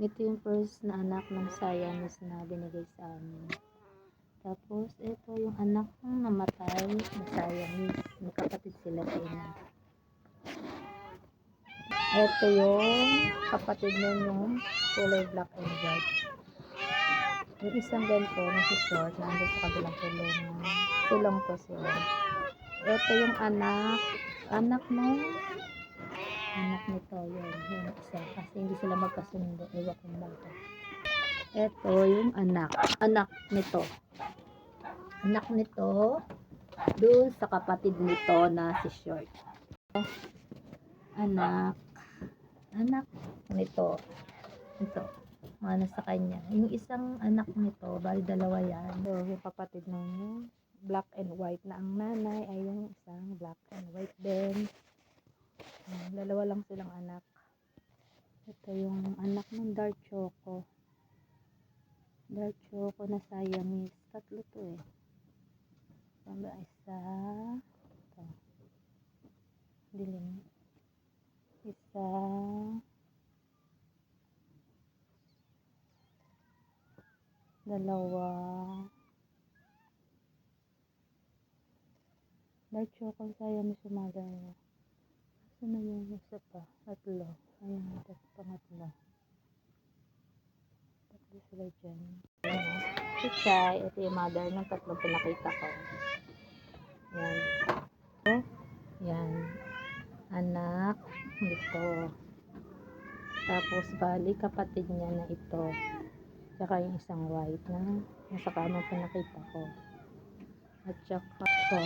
Ito yung first na anak ng Siamese na binigay sa amin. Tapos, ito yung anak ng namatay na Siamese. Magkapatid sila sa ina. Ito yung kapatid nun yung kulay black and white. Yung isang ganito, nasi-short, nandun sa kabilang kulungan. Silong to sila. Ito yung anak nito, yun isa. Kasi hindi sila magkasundo. Ewan kung bakit. Ito yung anak nito. Anak nito, dun sa kapatid nito na si short. Anak nito. Ito. Ano sa kanya. Yung isang anak nito, bali dalawa yan. So, yung kapatid nun, black and white na ang nanay ay yung isang black and white din. Dalawa lang silang anak. Ito yung anak ng dark choco. Dark choco na Siamese. Tatlo to eh. Isa. Ito. Dilim. Isa. Dalawa. Dark choco Siamese umaga niya. Ano yung isa pa? Tatlo. Ayan, pangatlo. Tatlo sila dyan. Si Chai, ito yung mother ng tatlong pinakita ko. Yan. Yan. Anak nito. Tapos bali kapatid niya na ito. Tsaka yung isang white na nasa kanong pinakita ko. At tsaka ito.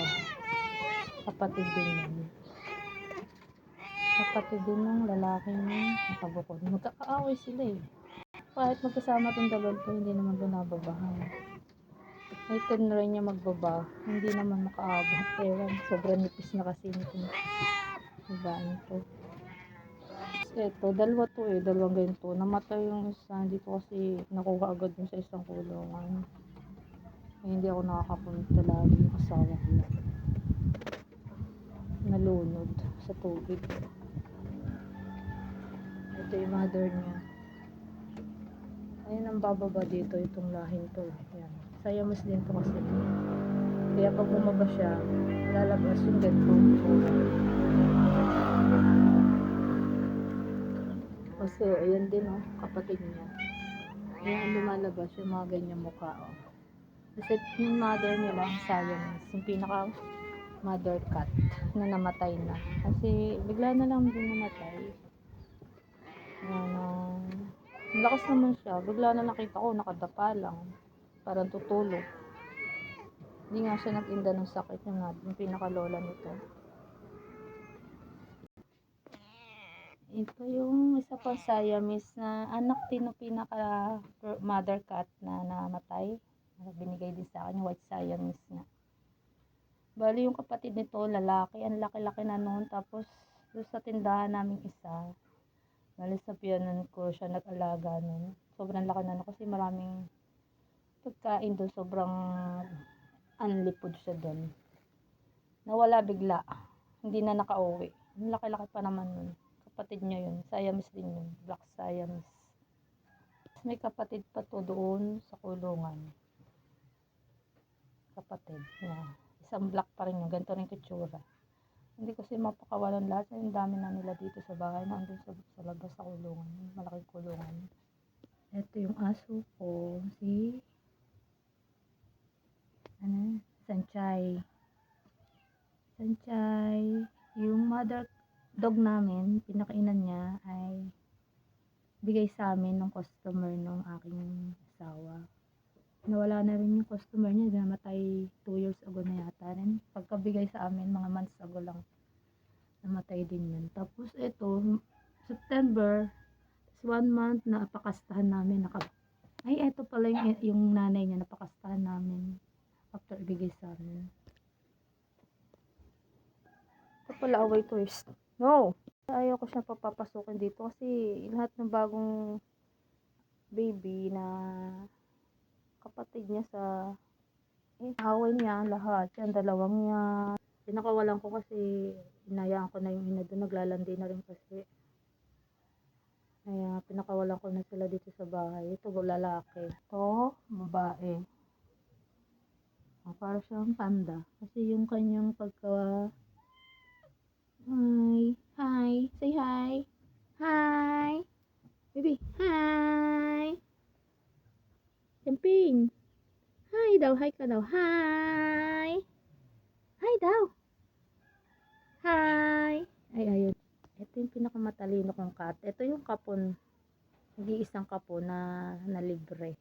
Kapatid din yan. Kapatid din ng lalaki niya nakabukod. Magkakaaway sila eh. Kahit magkasama itong dalawang to, hindi naman binababahan. May tinry niya magbaba, hindi naman makaabot. Ewan, sobrang nipis na kasi nitong ibaan to. Ito, dalawa to eh, dalawang ganito. Namatay yung isa, hindi ko kasi nakuha agad yung sa isang kulungan. Eh, hindi ako nakakapunta lagi yung asawa ko. Nalunod sa tubig. Ito yung mother niya. Ayun ang bababa dito, itong lahing to. Yan. Siamese din to kasi. Kaya pag bumaba siya, lalabas yung ganito. Kasi ayan din oh, kapatid niya. Ayan lumalabas yung mga ganyang mukha oh. Kasi yung mother nila, Siamese, yung pinaka mother cat na namatay na. Kasi bigla na lang din namatay. Malakas naman siya. Bigla na nakita ko, nakadapa lang. Parang tutulog. Hindi nga siya nag-inda ng sakit yung pinakalola nito. Ito yung isa pang Siamese na anak din ng pinaka mother cat na namatay. Binigay din sa akin yung white Siamese na. Bali yung kapatid nito, lalaki. Ang laki-laki na noon. Tapos doon sa tindahan namin isa. Bali sa piyanan ko siya nag-alaga nun. Sobrang laki na kasi maraming pagkain doon. Sobrang unlipod siya doon. Nawala bigla. Hindi na nakauwi. Ang laki-laki pa naman nun. Kapatid niya yun. Siamese din yun. Black Siamese. May kapatid pa to doon sa kulungan. Kapatid na. Isang black pa rin yun. Ganito rin kitsura. Hindi kasi mapakawalan lahat. Yung dami na nila dito sa bahay. Nandun sa labas sa kulungan. Malaking kulungan. Ito yung aso ko. Si Sanchay. Sanchay. Yung mother dog namin, pinakainan niya ay bigay sa amin ng customer ng aking asawa. Nawala na rin yung customer niya. Namatay 2 years ago na yata rin. Pagkabigay sa amin, mga months ago lang. Namatay din yun. Tapos ito, September, 1 month na apakastahan namin. Ay, ito pala yung nanay niya, napakastahan namin. After ibigay sa amin. Ito pala away toys. No! Ayaw ko siya papapasukin dito kasi lahat ng bagong baby na kapatid niya sa away niya lahat. Yan, dalawang yan. Pinakawalan ko kasi inayaan ko na yung ina doon. Naglalandi na rin kasi. Kaya pinakawalan ko na sila dito sa bahay. Ito lalaki. Ito babae. Para siyang panda. Kasi yung kanyang pagka... Hi. Hi. Say hi. Hi. Baby. Hi. Camping. Hi daw. Hi ka daw. Hi. Hi daw. Hi. Ay, ayun. Ito yung pinakamatalino kong cat. Ito yung kapon. Nag-iisang kapon na libre.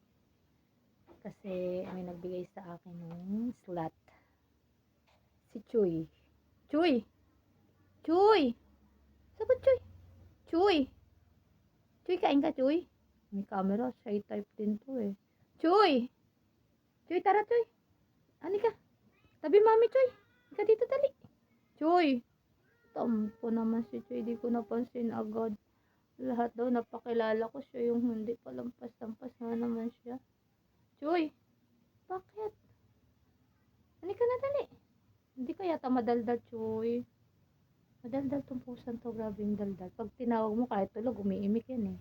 Kasi may nagbigay sa akin ng slot. Si Chuy. Chuy! Chuy! Sagot Chuy! Chuy! Chuy, kain ka Chuy? May camera. Shy type din to eh. Chuy! Chuy, tara Chuy! Ani ka? Tabi mami Chuy! Ika dito tali. Chuy! Tampo naman si Chuy. Di ko napansin agad. Lahat daw napakilala ko siya. Yung hindi palampas-lampas na naman siya. Chuy! Bakit? Ani ka na dali. Hindi ka yata madaldal Chuy. Madaldal tong pusan to. Grabing daldal. Pag tinawag mo kahit tulog, umiimik yan eh.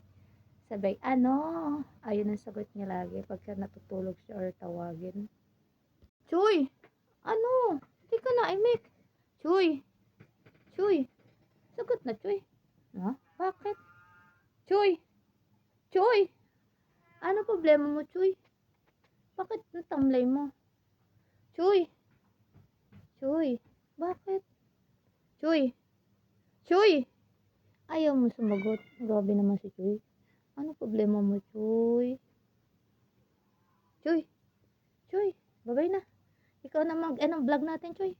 Sabay, ano? Ayun ang sagot niya lagi pagka natutulog siya or tawagin. Chuy! Ano? Hindi ka naimik. Chuy! Chuy! Sagot na Chuy. Ha? Bakit? Chuy! Chuy! Ano problema mo Chuy? Bakit natamlay mo? Chuy! Chuy! Bakit? Chuy! Chuy! Ayaw mo sumagot. Grabe naman si Chuy. Ano problema mo, Chuy? Chuy! Chuy! Babay na. Ikaw na anong vlog natin, Chuy?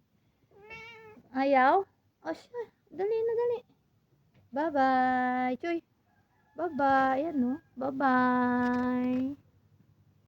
Ayaw? O siya. Dali na, dali. Bye-bye, Chuy. Bye-bye. Ayan, no? Bye-bye.